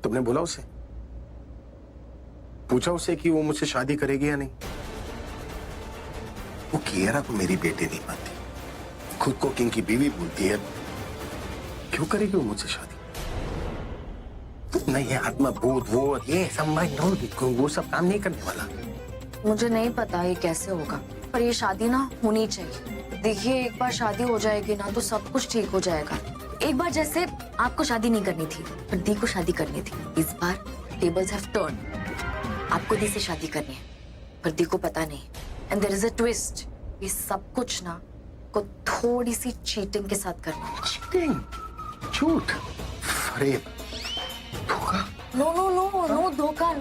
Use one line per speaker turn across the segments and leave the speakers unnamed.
तुमने बोला उसे? पूछा उसे कि वो मुझसे शादी करेगी या नहीं? वो कियारा को मेरी बेटी नहीं मानती, खुद को किंग की बीवी बोलती है। क्यों करेगी वो मुझसे शादी? नहीं, ये आत्मा बोध वो ये सब वो सब काम नहीं करने वाला।
मुझे नहीं पता ये कैसे होगा, पर ये शादी ना होनी चाहिए। देखिए, एक बार शादी हो जाएगी ना तो सब कुछ ठीक हो जाएगा। एक बार जैसे आपको शादी नहीं करनी थी पर दी को शादी करनी थी, इस बार टेबल्स हैव टर्न। आपको दी से शादी करनी है पर दी को पता नहीं, and there is a twist. ये सब कुछ ना को थोड़ी सी चीटिंग के साथ करना है।
चीटिंग? झूठ? अरे धोखा?
नो नो नो नो, धोखा।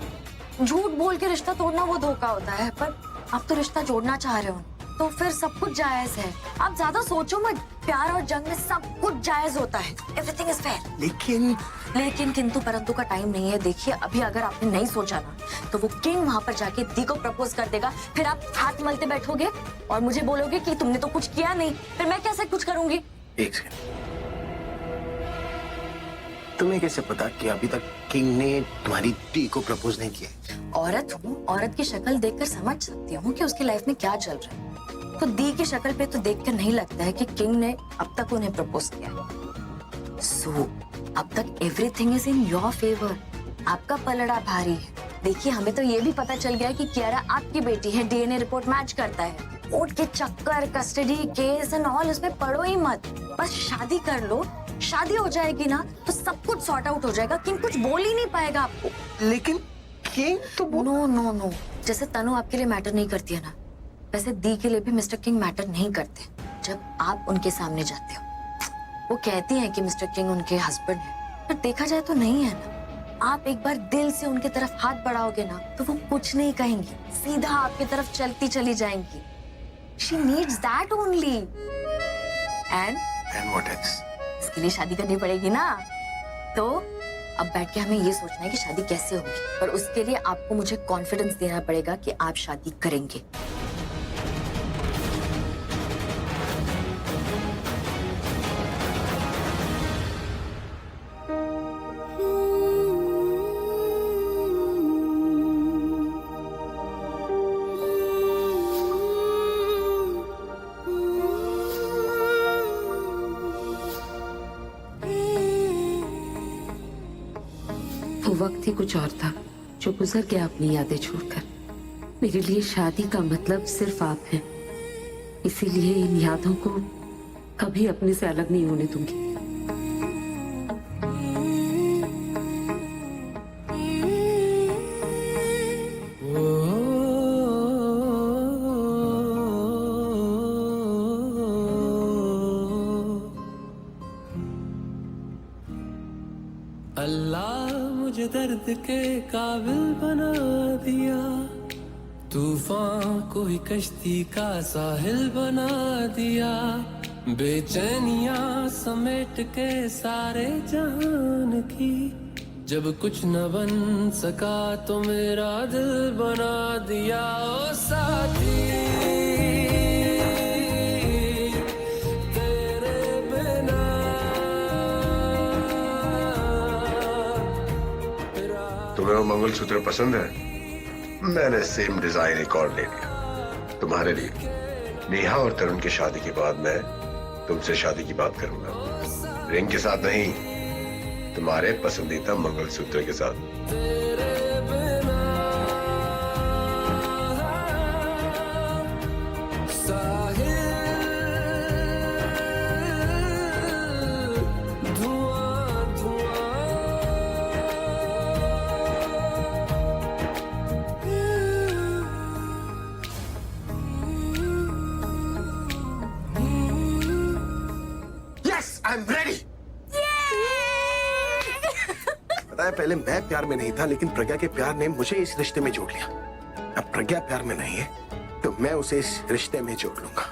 झूठ बोल के रिश्ता तोड़ना वो धोखा होता है, पर आप तो रिश्ता जोड़ना चाह रहे हो तो फिर सब कुछ जायज है। आप ज्यादा सोचो मत, प्यार और जंग में सब कुछ जायज होता है। Everything is fair. लेकिन किंतु परंतु का टाइम नहीं है। देखिए, अभी अगर आपने नहीं सोचा ना तो वो किंग वहां पर जाके दी को प्रपोज कर देगा, फिर आप हाथ मलते बैठोगे और मुझे बोलोगे कि तुमने तो कुछ किया नहीं, फिर मैं कैसे कुछ करूंगी?
एक सेकंड, तुम्हें कैसे पता कि अभी तक किंग ने तुम्हारी दी को प्रपोज नहीं किया?
औरत हूँ, औरत की शक्ल देखकर समझ सकती हूँ कि उसकी लाइफ में क्या चल रहा है। तो दी की शक्ल पे तो देखकर नहीं लगता है कि किंग ने अब तक उन्हें प्रपोज किया है। सो अब तक everything is in your favour. आपका पलड़ा भारी है। देखिए, हमें तो ये भी पता चल गया कि कियारा आपकी बेटी है, डीएनए रिपोर्ट मैच करता है। कोर्ट के चक्कर, कस्टडी केस एंड ऑल उसमें पड़ो ही मत, बस शादी कर लो। शादी हो जाएगी ना तो सब कुछ सॉर्ट आउट हो जाएगा। किंग कुछ बोल ही नहीं पाएगा आपको।
लेकिन किंग तो
नो नो नो, जैसे तनु आपके लिए मैटर नहीं करती है ना, वैसे दी के लिए भी मिस्टर किंग मैटर नहीं करते। जब आप उनके सामने जाते हो, वो कहती हैं कि मिस्टर किंग उनके हस्बैंड है, पर देखा जाए तो नहीं है ना। आप एक बार दिल से उनके तरफ हाथ बढ़ाओगे ना तो वो कुछ नहीं कहेंगी, सीधा आपकी तरफ चलती चली जाएंगी। She needs that only. And
what else?
इसके लिए शादी करनी पड़ेगी ना। तो अब बैठ के हमें ये सोचना है कि शादी कैसे होगी, पर उसके लिए आपको मुझे कॉन्फिडेंस देना पड़ेगा कि आप शादी करेंगे।
वो वक्त ही कुछ और था जो गुजर गया अपनी यादें छोड़कर। मेरे लिए शादी का मतलब सिर्फ आप हैं, इसीलिए इन यादों को कभी अपने से अलग नहीं होने दूंगी।
अल्लाह मुझे दर्द के काबिल बना दिया, तूफान को ही कश्ती का साहिल बना दिया, बेचैनियां समेट के सारे जहान की, जब कुछ न बन सका तो मेरा दिल बना दिया। ओ साथी
तुम्हें वो मंगलसूत्र पसंद है? मैंने सेम डिजाइन एक और ले लिया तुम्हारे लिए। नेहा और तरुण की शादी के बाद मैं तुमसे शादी की बात करूंगा, रिंग के साथ नहीं, तुम्हारे पसंदीदा मंगलसूत्र के साथ।
I'm ready. पता है, पहले मैं प्यार में नहीं था, लेकिन प्रज्ञा के प्यार ने मुझे इस रिश्ते में जोड़ लिया। अब प्रज्ञा प्यार में नहीं है तो मैं उसे इस रिश्ते में जोड़ लूंगा।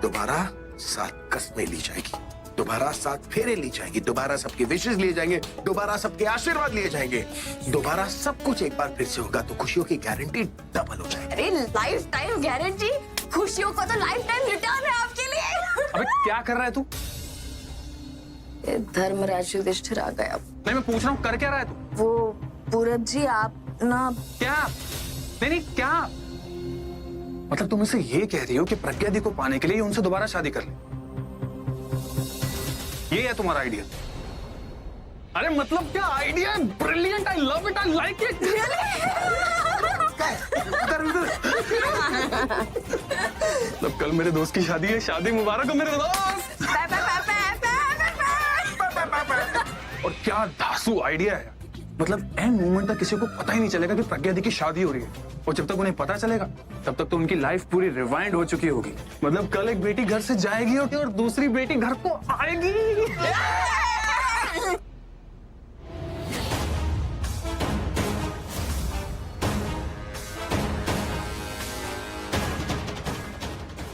दोबारा 7 कस्में ली जाएगी, दोबारा 7 फेरे ली जाएंगी, दोबारा सबके विशेष लिए जाएंगे, दोबारा सबके आशीर्वाद लिए जाएंगे, दोबारा सब कुछ एक बार फिर से होगा, तो खुशियों की गारंटी डबल हो जाएगी।
अरे लाइफ टाइम गारंटी? खुशियों का तो लाइफ टाइम रिटर्न है आपके लिए।
अबे क्या कर रहा है तू?
ये धर्मराज युधिष्ठिर आ गया।
नहीं, मैं पूछ रहा हूँ कर क्या रहा है तू?
वो पूरब जी आप ना
क्या? नहीं क्या मतलब तुम इसे ये कह रही हो कि प्रज्ञा दी को पाने के लिए उनसे दोबारा शादी कर ले? ये है तुम्हारा आइडिया? अरे मतलब क्या आइडिया है? Brilliant, I love it, I like it. मतलब कल मेरे दोस्त की शादी है, शादी मुबारक हो मेरे दोस्त। और क्या धांसू आइडिया है। मतलब एंड मोमेंट तक किसी को पता ही नहीं चलेगा कि प्रज्ञा दी की शादी हो रही है, और जब तक उन्हें पता चलेगा तब तक तो उनकी लाइफ पूरी रिवाइंड हो चुकी होगी। मतलब कल एक बेटी घर से जाएगी और दूसरी बेटी घर को आएगी।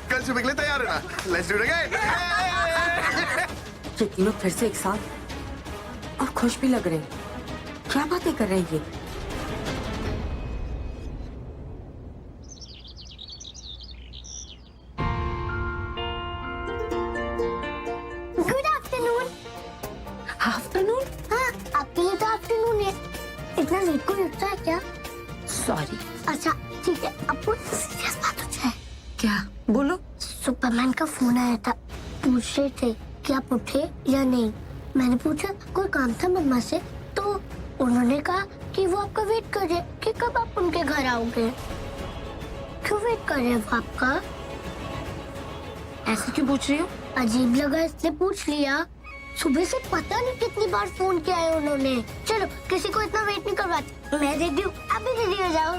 कल से निकले तैयार है ना? Let's do it again.
ये तीनों फिर से एक साथ और खुश भी लग रहे हैं। क्या बातें कर रहे हैं ये?
Good afternoon.
आफ्टरनून?
हाँ, आपके लिए तो आफ्टरनून है। इतना लेट को लगता है क्या?
सॉरी।
अच्छा ठीक है, आपको सीरियस बात हो जाए।
क्या? बोलो।
सुपरमैन का फोन आया था, पूछ रहे थे कि आप उठे या नहीं। मैंने पूछा कोई काम था मम्मा से, तो उन्होंने कहा कि वो आपका वेट कर रहे कि कब आप उनके घर आओगे। क्यों वेट कर रहे हैं वो आपका?
ऐसे क्यों पूछ रही हो?
अजीब लगा इसलिए पूछ लिया। सुबह से पता नहीं कितनी बार फोन किया है उन्होंने। चलो किसी को इतना वेट नहीं करवाती, मैं रेडी हूँ, आप भी रेडी हो जाओ।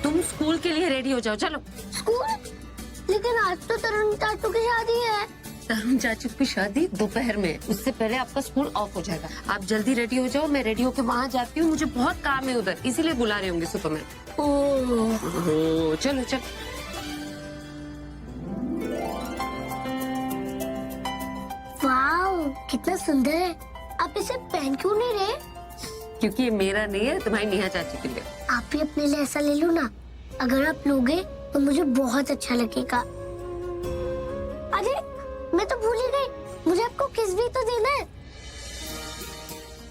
तुम स्कूल के लिए रेडी हो जाओ, चलो।
स्कूल? लेकिन आज तो तरुण चाचू की शादी है।
तरुण चाचू की शादी दोपहर में, उससे पहले आपका स्कूल ऑफ हो जाएगा। आप जल्दी रेडी हो जाओ, मैं रेडी होकर वहाँ जाती हूँ, मुझे बहुत काम है उधर, इसीलिए बुला रहे होंगे सुपरमैन।
ओह,
चलो चलो।
वाओ कितना सुंदर है। आप इसे पहन क्यों नहीं रहे?
क्योंकि ये मेरा नहीं है, तुम्हारी नेहा चाची के लिए।
आप भी अपने लिए ऐसा ले लो ना। अगर आप लोगे तो मुझे बहुत अच्छा लगेगा। अरे मैं तो भूल ही गई, मुझे आपको किस भी तो देना है।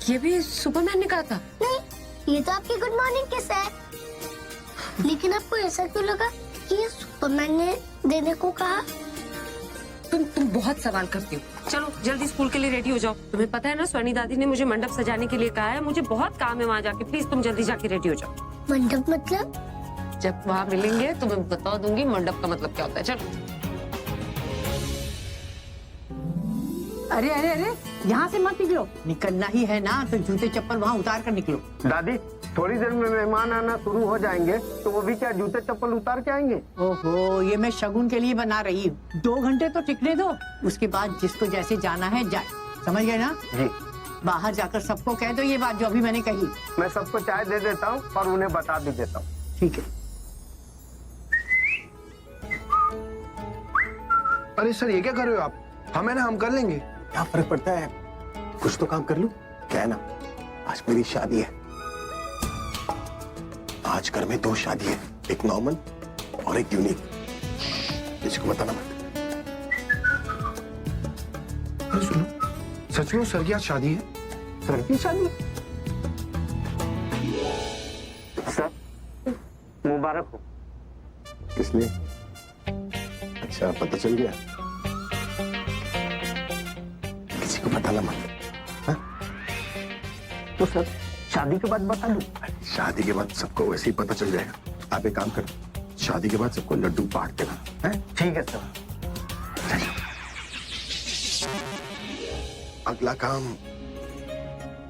ये भी सुपरमैन ने कहा था?
नहीं, ये तो आपकी गुड मॉर्निंग किस है। लेकिन आपको ऐसा क्यों लगा कि ये सुपरमैन ने देने को कहा?
तुम बहुत सवाल करती हो। चलो जल्दी स्कूल के लिए रेडी हो जाओ। तुम्हें पता है ना, स्वनी दादी ने मुझे मंडप सजाने के लिए कहा है, मुझे बहुत काम है वहाँ जाके। प्लीज तुम जल्दी जाके रेडी हो जाओ।
मंडप मतलब?
जब वहाँ मिलेंगे तो मैं बता दूंगी मंडप का मतलब क्या होता है। चलो।
अरे अरे अरे, यहाँ से मत निकलो। निकलना ही है ना तो जूते चप्पल वहाँ उतार कर निकलो।
दादी थोड़ी देर में मेहमान आना शुरू हो जाएंगे, तो वो भी क्या जूते चप्पल उतार के आएंगे?
ओहो, ये मैं शगुन के लिए बना रही हूँ। 2 घंटे तो टिकने दो, उसके बाद जिसको जैसे जाना है जाए। समझ गए ना?
जी।
बाहर जाकर सबको कह दो ये बात जो अभी मैंने कही।
मैं सबको चाय दे देता हूँ और उन्हें बता भी देता हूँ।
ठीक है।
अरे सर ये क्या कर रहे हो आप? हम है ना, हम कर लेंगे। क्या फर्क पड़ता है, कुछ तो काम कर लूं। क्या है ना, आज मेरी शादी है। आज घर में 2 शादी है, एक नॉर्मल और एक यूनिक। किसी को बताना मत। अरे सुनो, सच में सर की आज शादी है? सर की शादी?
सर मुबारक हो।
किसने? अच्छा पता चल गया। किसी को बताना मत। हाँ?
तो सर शादी के बाद बता दूं?
शादी के बाद सबको वैसे ही पता चल जाएगा। आप एक काम करो, शादी के बाद सबको लड्डू बांट देना। हैं?
ठीक है सर।
अगला काम।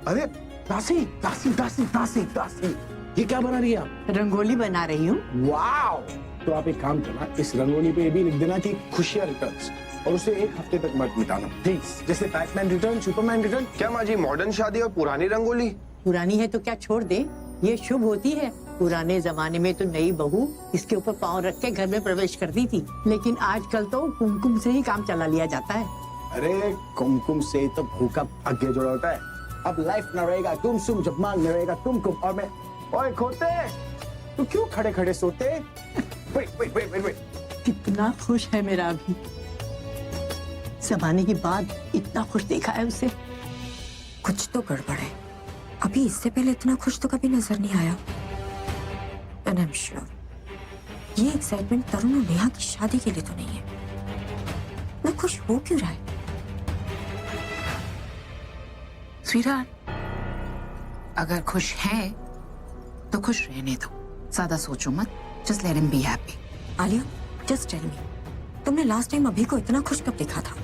अरे दासी दासी दासी दासी दासी, ये क्या बना रही है आप?
रंगोली बना रही हूँ।
वाओ! तो आप एक काम करना, इस रंगोली पे ये भी लिख देना कि खुशियां रिटर्न्स, और उसे 1 हफ्ते तक मत मिटाना प्लीज। जैसे बैटमैन रिटर्न, सुपरमैन रिटर्न।
क्या माँ जी, मॉडर्न शादी और पुरानी रंगोली?
पुरानी है तो क्या छोड़ दे, ये शुभ होती है। पुराने जमाने में तो नई बहू इसके ऊपर पाँव रख के घर में प्रवेश करती थी, लेकिन आजकल तो कुमकुम से ही काम चला लिया जाता है।
अरे कुमकुम से तो बहू का भाग्य जुड़ा होता है। अब लाइफ न रहेगा गुमसुम जब मांग में रहेगा कुमकुम। और मैं, ओए खोते, तू क्यों खड़े खड़े सोते? Wait wait wait wait wait.
कितना खुश है मेरा अभी। जमाने के बाद इतना खुश देखा है उसे।
कुछ तो गड़बड़ है। अभी इससे पहले इतना खुश तो कभी नजर नहीं आया। एंड आई एम श्योर ये एक्साइटमेंट तरुण और नेहा की शादी के लिए तो नहीं है। मैं खुश हो क्यों रहा है?
स्वीटहार्ट, अगर खुश है तो खुश रहने दो, ज्यादा सोचो मत, just let him be happy.
Alia, just tell me, तुमने लास्ट टाइम अभी को इतना खुश कब देखा था?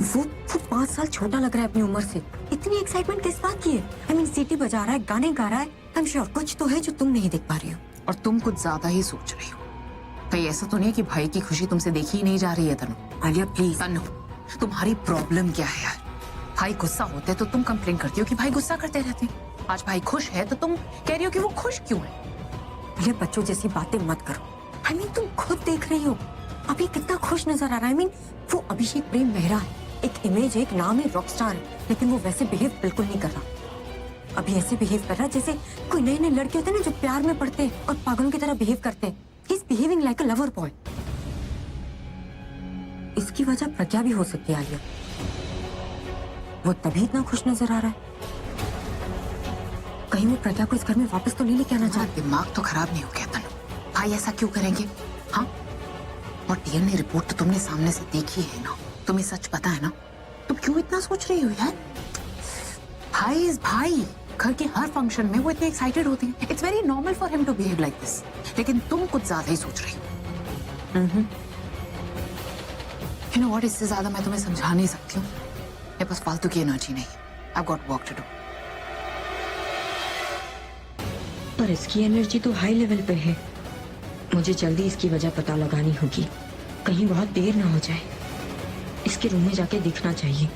वो 5 साल छोटा लग रहा है अपनी उम्र से। इतनी एक्साइटमेंट किस बात की है? आई मीन सीटी बजा रहा है, गाने गा रहा है। आई एम श्योर कुछ तो है जो तुम नहीं देख पा रही हो।
और तुम कुछ ज्यादा ही सोच रही हो। कहीं ऐसा तो नहीं है कि भाई की खुशी तुमसे देखी ही नहीं जा रही है तनु?
आलिया प्लीज।
तनु, तुम्हारी प्रॉब्लम क्या है यार? भाई गुस्सा होते तो तुम कंप्लेन करती हो कि भाई गुस्सा करते रहते हैं। आज भाई खुश है तो तुम कह रही हो कि वो खुश क्यों है?
आलिया बच्चों जैसी बातें मत करो। आई मीन तुम खुद देख रही हो अभी कितना खुश नजर आ रहा है। आई मीन वो अभिषेक प्रेम मेहरा है, एक इमेज है, एक नाम है, रॉकस्टार है, लेकिन वो वैसे बिहेव बिल्कुल नहीं कर रहा। अभी ऐसे बिहेव कर रहा है जैसे कोई नए नए लड़के होते हैं ना जो प्यार में पड़ते हैं और पागलों की तरह बिहेव करते हैं। He is behaving like a lover boy. इसकी वजह प्रज्ञा भी हो सकती है आलिया। वो तभी इतना खुश नजर आ रहा है। कहीं वो प्रज्ञा को इस घर में वापस तो नहीं लेके आना चाहते?
दिमाग तो खराब नहीं हो गया तनु? भाई ऐसा क्यों करेंगे? हाँ, और डीएनए रिपोर्ट तो तुमने सामने से देखी है ना, तुम्हें सच पता है ना, तुम क्यों इतना सोच रही हो यार? भाई इज भाई, घर के हर फंक्शन में वो इतने एक्साइटेड होती है। It's very normal for him to behave like this. लेकिन तुम कुछ ज्यादा ही सोच रही हो। यू नो व्हाट, इससे ज्यादा मैं तुम्हें समझा नहीं सकती हूँ। मेरे पास फालतू की एनर्जी नहीं है। I got work to do.
पर इसकी एनर्जी तो हाई लेवल पे है। मुझे जल्दी इसकी वजह पता लगानी होगी, कहीं बहुत देर ना हो जाए। इसके रूम में जाके देखना चाहिए,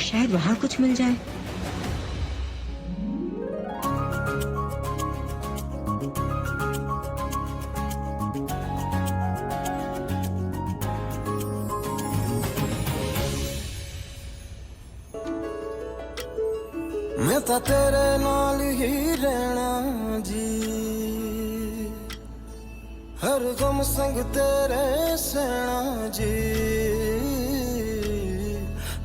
शायद वहां कुछ मिल जाए।
मैं तो तेरे नाल ही रहना जी, हर गम संग तेरे सहना जी।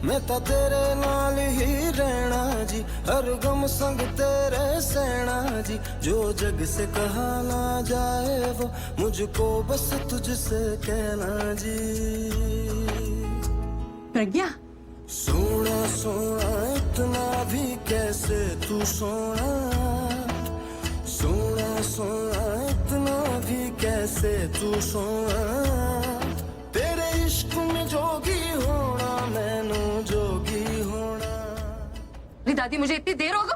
मैं तो तेरे नाल ही रहना जी, हर गम संग तेरे सहना जी। जो जग से कहा ना जाए वो मुझको बस तुझसे कहना जी।
प्रज्ञा,
सोना सोना इतना भी कैसे तू सोना, सोना सोना इतना भी कैसे तू सोना। तेरे इश्क में जोगी होना, मैनू जोगी होना।
दादी मुझे इतनी देर हो गई।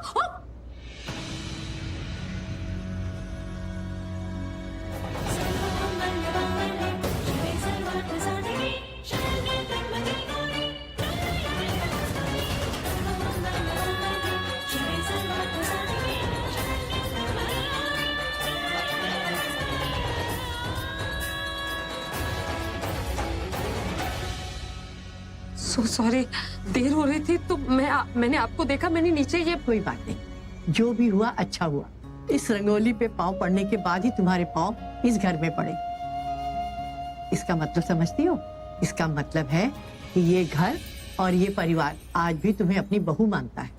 सो सॉरी, देर हो रही थी तो मैंने आपको देखा, मैंने नीचे ये।
कोई बात नहीं, जो भी हुआ अच्छा हुआ। इस रंगोली पे पाँव पड़ने के बाद ही तुम्हारे पाँव इस घर में पड़े। इसका मतलब समझती हो? इसका मतलब है कि ये घर और ये परिवार आज भी तुम्हें अपनी बहू मानता है।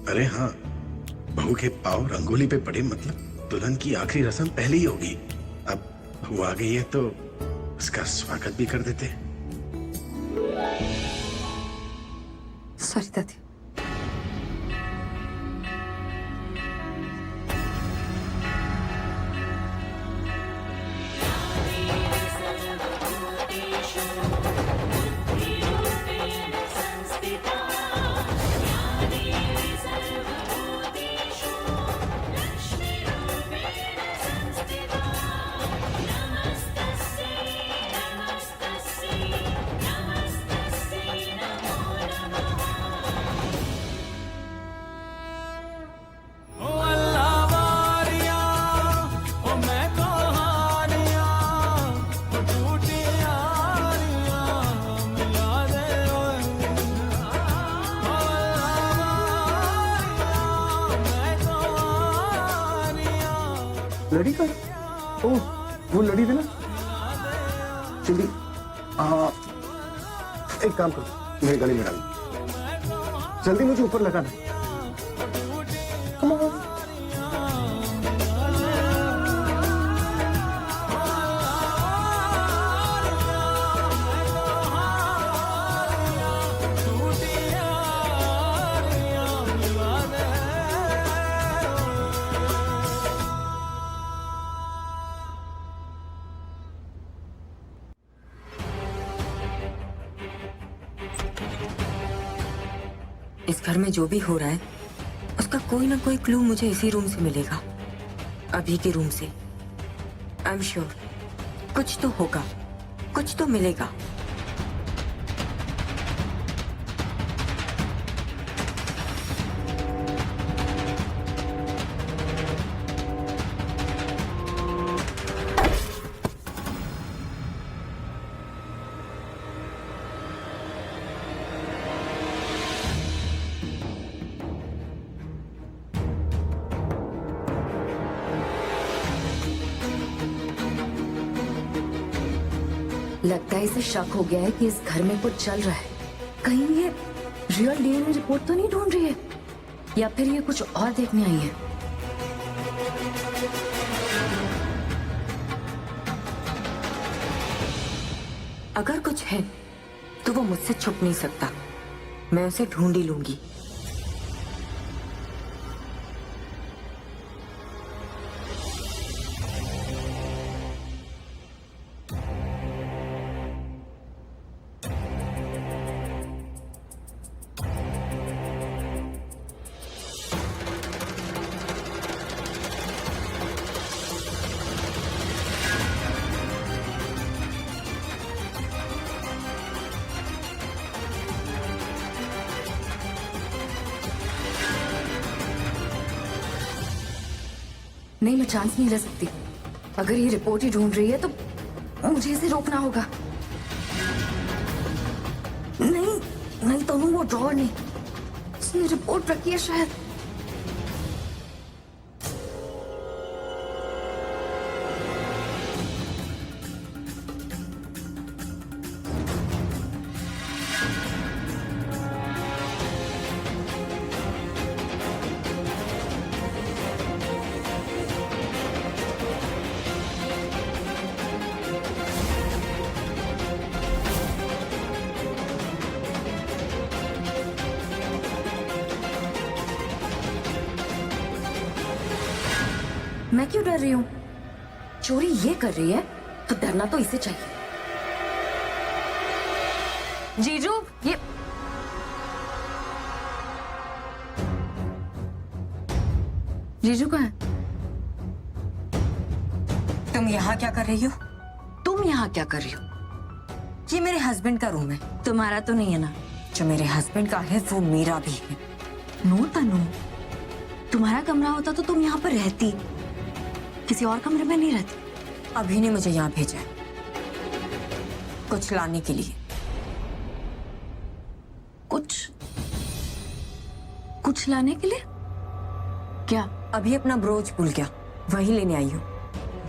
अरे हाँ, बहू के पाँव रंगोली पे पड़े मतलब दुल्हन की आखिरी रस्म पहले ही होगी। अब बहू आ गई है तो उसका स्वागत भी कर देते।
सॉरी दादी।
लड़ी का? ओह, वो लड़ी थी ना?
एक्चुअली एक काम करो, मेरे गले में डाल, जल्दी मुझे ऊपर लगाना। Come on.
इस घर में जो भी हो रहा है उसका कोई ना कोई क्लू मुझे इसी रूम से मिलेगा, अभी के रूम से। आई एम श्योर कुछ तो होगा, कुछ तो मिलेगा।
लगता है इसे शक हो गया है कि इस घर में कुछ चल रहा है। कहीं ये रियल डीएनए रिपोर्ट तो नहीं ढूंढ रही है, या फिर ये कुछ और देखने आई है।
अगर कुछ है तो वो मुझसे छुप नहीं सकता, मैं उसे ढूंढ ही लूंगी।
नहीं, मैं चांस नहीं ले सकती। अगर ये रिपोर्ट ही ढूंढ रही है तो मुझे इसे रोकना होगा। नहीं नहीं तनु, वो ड्रॉवर नहीं, इसने रिपोर्ट रखी है शायद। मैं क्यों डर रही हूँ? चोरी ये कर रही है तो डरना तो इसे चाहिए। जीजू, ये जीजू कहाँ है?
तुम यहाँ क्या कर रही हो?
तुम यहाँ क्या कर रही हो?
ये मेरे हस्बैंड का रूम है।
तुम्हारा तो नहीं है ना?
जो मेरे हस्बैंड का है वो मेरा भी है।
नो तनु, तुम्हारा कमरा होता तो तुम यहाँ पर रहती, किसी और कमरे में नहीं रहती।
अभी ने मुझे यहाँ भेजा है कुछ लाने के लिए।
कुछ लाने के लिए? क्या?
अभी अपना ब्रोच भूल गया, वही लेने आई हूँ।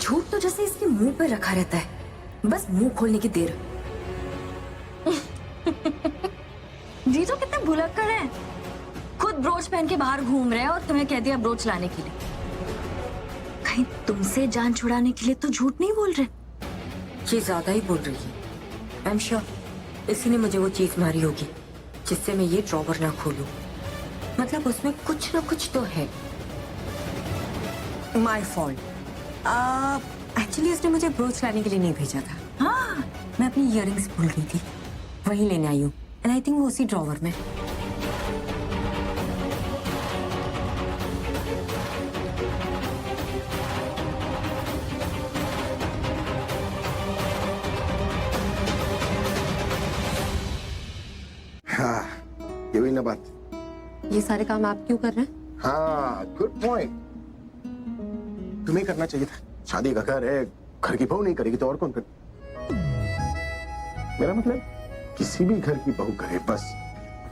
झूठ तो जैसे इसके मुंह पे रखा रहता है, बस मुंह खोलने की देर। जी तो कितने भुलक्कड़ हैं, खुद ब्रोच पहन के बाहर घूम रहे हैं और तुम्हें कह दिया ब्रोच लाने के लिए। कहीं तुमसे जान छुड़ाने के लिए तो झूठ नहीं बोल रहे?
ये ज्यादा ही बोल रही है। आई एम श्योर इसी ने मुझे वो चीज मारी होगी जिससे मैं ये ड्रॉवर ना खोलूं। मतलब उसमें कुछ ना कुछ तो है। My fault. एक्चुअली इसने मुझे ब्रोच लाने के लिए नहीं भेजा था। हाँ, मैं अपनी इयररिंग्स भूल गई थी, वही लेने आई हूँ। एंड आई थिंक वो उसी ड्रॉवर में।
हाँ, ये हुई ना बात।
ये सारे काम आप क्यों कर रहे हैं?
हाँ, गुड पॉइंट। तुम्हें करना चाहिए था। शादी का घर है, घर की बहू नहीं करेगी तो और कौन करे? मेरा मतलब किसी भी घर की बहू करे, बस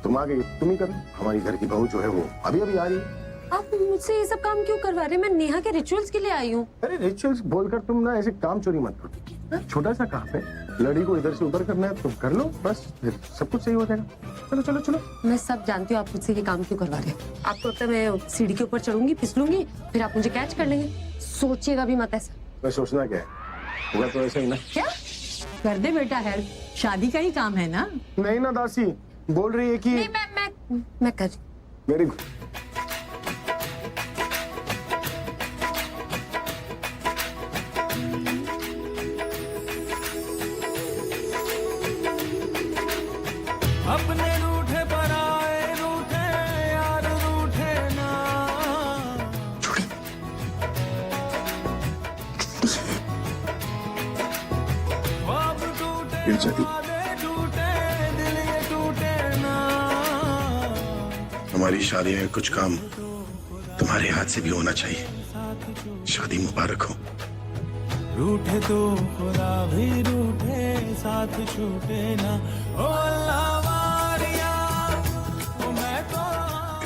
तुम आ गई तुम ही करो। हमारी घर की बहू जो है वो अभी अभी आ रही है,
आप मुझसे ये सब काम क्यों करवा रहे हैं? मैं नेहा के रिचुअल्स के लिए आई हूँ।
अरे रिचुअल्स बोलकर तुम ना ऐसे काम चोरी मत करो। छोटा सा काम है, लड़ी को इधर से उधर करना है, तुम कर लो बस, फिर सब कुछ सही हो जाएगा। चलो चलो चलो।
मैं सब जानती हूँ आप मुझसे ये काम क्यों करवा रहे हैं। आपको लगता है मैं सीढ़ी के ऊपर चढ़ूंगी, फिसलूंगी, फिर आप मुझे कैच कर लेंगे? सोचिएगा भी मत ऐसा।
मैं सोचना क्या है, होगा तो ऐसा ही ना।
क्या कर दे बेटा हेल्प, शादी का ही काम है ना।
नहीं ना दासी, बोल रही है कि
नहीं मैं कर रही।
Very good.
अपने रूठे पराए रूठे यार रूठे ना। ख्वाब टूटे वादे टूटे दिल ये टूटे ना।
हमारी शादी में कुछ काम तुम्हारे हाथ से भी होना चाहिए। शादी मुबारक हो।
रूठे तो खुदा भी रूठे साथ छूटे ना। ओ अल्लाह वारिया ओ मैं तो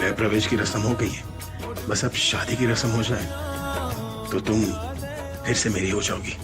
गृह प्रवेश की रस्म हो गई है, बस अब शादी की रस्म हो जाए तो तुम फिर से मेरी हो जाओगी।